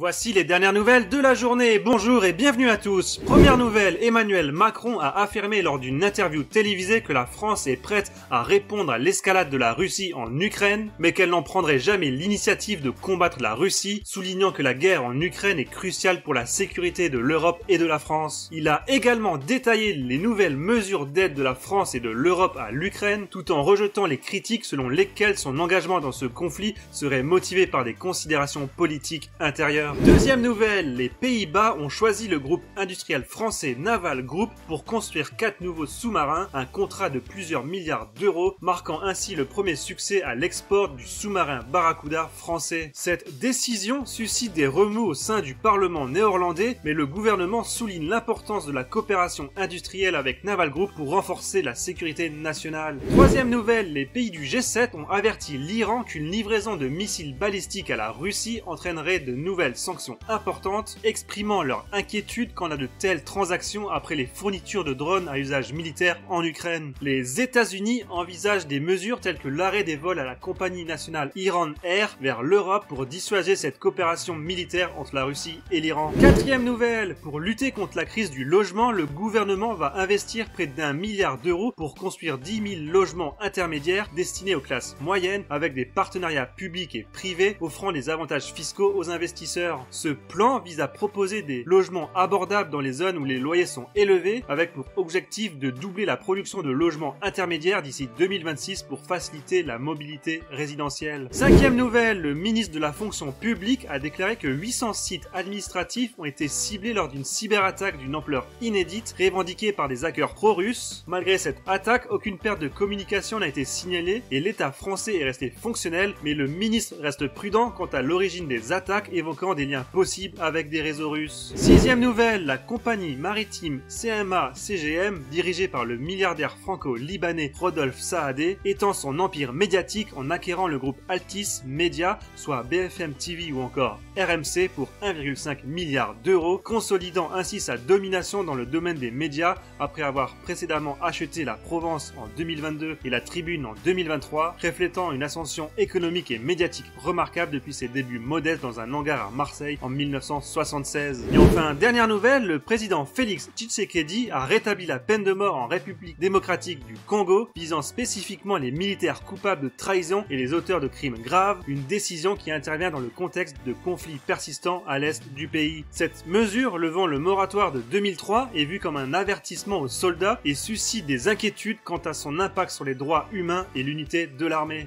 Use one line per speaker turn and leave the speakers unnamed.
Voici les dernières nouvelles de la journée. Bonjour et bienvenue à tous. Première nouvelle, Emmanuel Macron a affirmé lors d'une interview télévisée que la France est prête à répondre à l'escalade de la Russie en Ukraine, mais qu'elle n'en prendrait jamais l'initiative de combattre la Russie, soulignant que la guerre en Ukraine est cruciale pour la sécurité de l'Europe et de la France. Il a également détaillé les nouvelles mesures d'aide de la France et de l'Europe à l'Ukraine, tout en rejetant les critiques selon lesquelles son engagement dans ce conflit serait motivé par des considérations politiques intérieures. Deuxième nouvelle, les Pays-Bas ont choisi le groupe industriel français Naval Group pour construire 4 nouveaux sous-marins, un contrat de plusieurs milliards d'euros, marquant ainsi le premier succès à l'export du sous-marin Barracuda français. Cette décision suscite des remous au sein du Parlement néerlandais, mais le gouvernement souligne l'importance de la coopération industrielle avec Naval Group pour renforcer la sécurité nationale. Troisième nouvelle, les pays du G7 ont averti l'Iran qu'une livraison de missiles balistiques à la Russie entraînerait de nouvelles sanctions importantes, exprimant leur inquiétude quant à de telles transactions après les fournitures de drones à usage militaire en Ukraine. Les États-Unis envisagent des mesures telles que l'arrêt des vols à la compagnie nationale Iran Air vers l'Europe pour dissuader cette coopération militaire entre la Russie et l'Iran. Quatrième nouvelle, pour lutter contre la crise du logement, le gouvernement va investir près d'1 milliard d'euros pour construire 10 000 logements intermédiaires destinés aux classes moyennes avec des partenariats publics et privés offrant des avantages fiscaux aux investisseurs. Ce plan vise à proposer des logements abordables dans les zones où les loyers sont élevés, avec pour objectif de doubler la production de logements intermédiaires d'ici 2026 pour faciliter la mobilité résidentielle. Cinquième nouvelle, le ministre de la fonction publique a déclaré que 800 sites administratifs ont été ciblés lors d'une cyberattaque d'une ampleur inédite, revendiquée par des hackers pro-russes. Malgré cette attaque, aucune perte de communication n'a été signalée et l'État français est resté fonctionnel, mais le ministre reste prudent quant à l'origine des attaques, évoquant des liens possibles avec des réseaux russes. Sixième nouvelle, la compagnie maritime CMA-CGM, dirigée par le milliardaire franco-libanais Rodolphe Saadé, étend son empire médiatique en acquérant le groupe Altice Media, soit BFM TV ou encore RMC pour 1,5 milliard d'euros, consolidant ainsi sa domination dans le domaine des médias après avoir précédemment acheté la Provence en 2022 et la Tribune en 2023, reflétant une ascension économique et médiatique remarquable depuis ses débuts modestes dans un hangar à Marseille en 1976. Et enfin, dernière nouvelle, le président Félix Tshisekedi a rétabli la peine de mort en République démocratique du Congo, visant spécifiquement les militaires coupables de trahison et les auteurs de crimes graves, une décision qui intervient dans le contexte de conflits persistants à l'est du pays. Cette mesure, levant le moratoire de 2003, est vue comme un avertissement aux soldats et suscite des inquiétudes quant à son impact sur les droits humains et l'unité de l'armée.